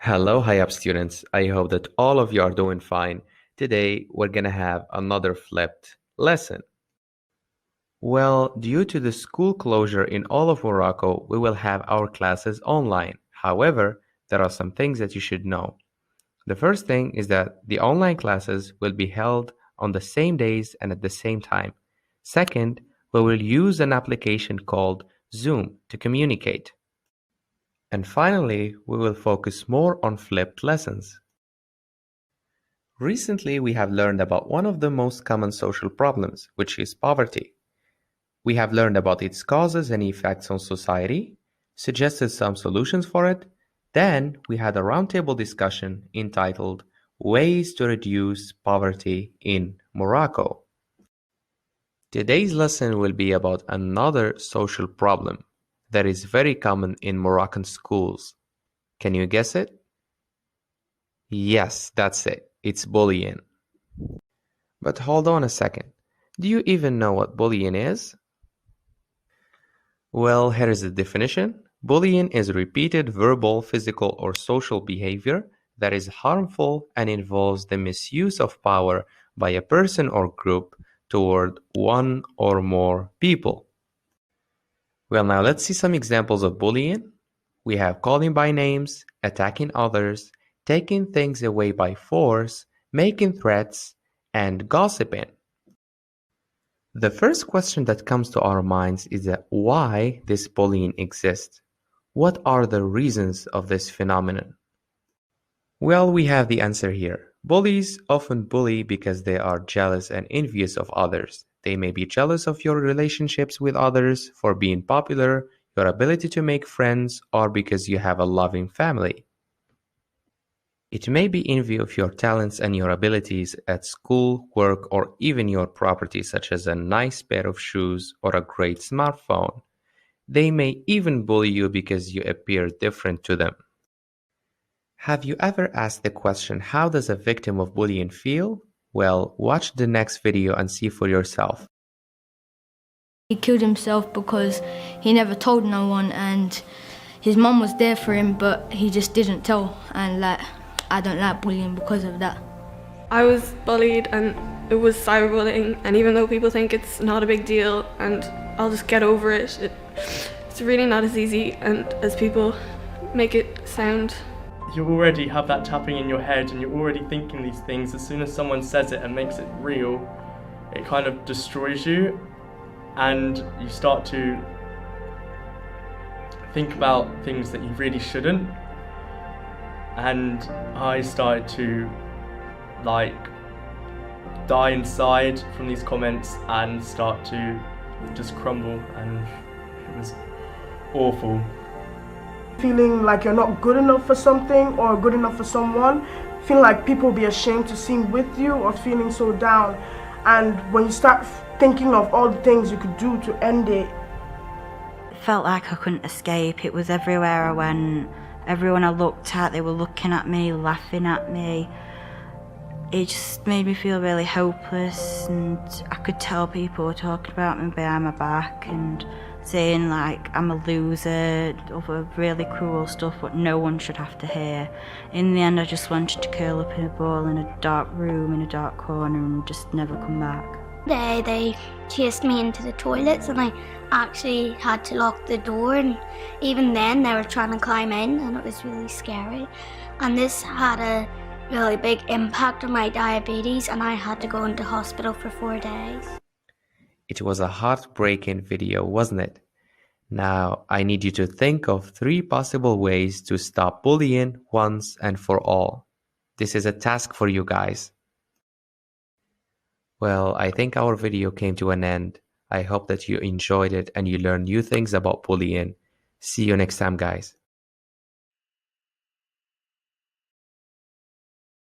Hello, Hi Up students. I hope that all of you are doing fine. Today, we're going to have another flipped lesson. Well, due to the school closure in all of Morocco, we will have our classes online. However, there are some things that you should know. The first thing is that the online classes will be held on the same days and at the same time. Second, we will use an application called Zoom to communicate. And finally, we will focus more on flipped lessons. Recently, we have learned about one of the most common social problems, which is poverty. We have learned about its causes and effects on society, suggested some solutions for it, then we had a roundtable discussion entitled Ways to Reduce Poverty in Morocco. Today's lesson will be about another social problem that is very common in Moroccan schools. Can you guess it? Yes, that's it. It's bullying. But hold on a second. Do you even know what bullying is? Well, here is the definition. Bullying is repeated verbal, physical, or social behavior that is harmful and involves the misuse of power by a person or group toward one or more people. Well, now let's see some examples of bullying. We have calling by names, attacking others, taking things away by force, making threats, and gossiping. The first question that comes to our minds is that why this bullying exists. What are the reasons of this phenomenon? Well, we have the answer here. Bullies often bully because they are jealous and envious of others. They may be jealous of your relationships with others, for being popular, your ability to make friends, or because you have a loving family. It may be envy of your talents and your abilities at school, work, or even your property, such as a nice pair of shoes or a great smartphone. They may even bully you because you appear different to them. Have you ever asked the question, how does a victim of bullying feel? Well, watch the next video and see for yourself. He killed himself because he never told no one, and his mum was there for him, but he just didn't tell, and I don't like bullying because of that. I was bullied and it was cyberbullying, and even though people think it's not a big deal and I'll just get over it, it's really not as easy and as people make it sound. You already have that tapping in your head and you're already thinking these things. As soon as someone says it and makes it real, it kind of destroys you, and you start to think about things that you really shouldn't. And I started to die inside from these comments and start to just crumble, and it was awful. Feeling like you're not good enough for something or good enough for someone, feeling like people will be ashamed to sing with you, or feeling so down. And when you start thinking of all the things you could do to end it, it felt like I couldn't escape. It was everywhere I went. Everyone I looked at, they were looking at me, laughing at me. It just made me feel really hopeless, and I could tell people were talking about me behind my back and saying like I'm a loser, other really cruel stuff what no one should have to hear. In the end, I just wanted to curl up in a ball in a dark room, in a dark corner, and just never come back. They chased me into the toilets, and I actually had to lock the door, and even then they were trying to climb in, and it was really scary. And this had a really big impact on my diabetes, and I had to go into hospital for 4 days. It was a heartbreaking video, wasn't it? Now, I need you to think of 3 possible ways to stop bullying once and for all. This is a task for you guys. Well, I think our video came to an end. I hope that you enjoyed it and you learned new things about bullying. See you next time, guys.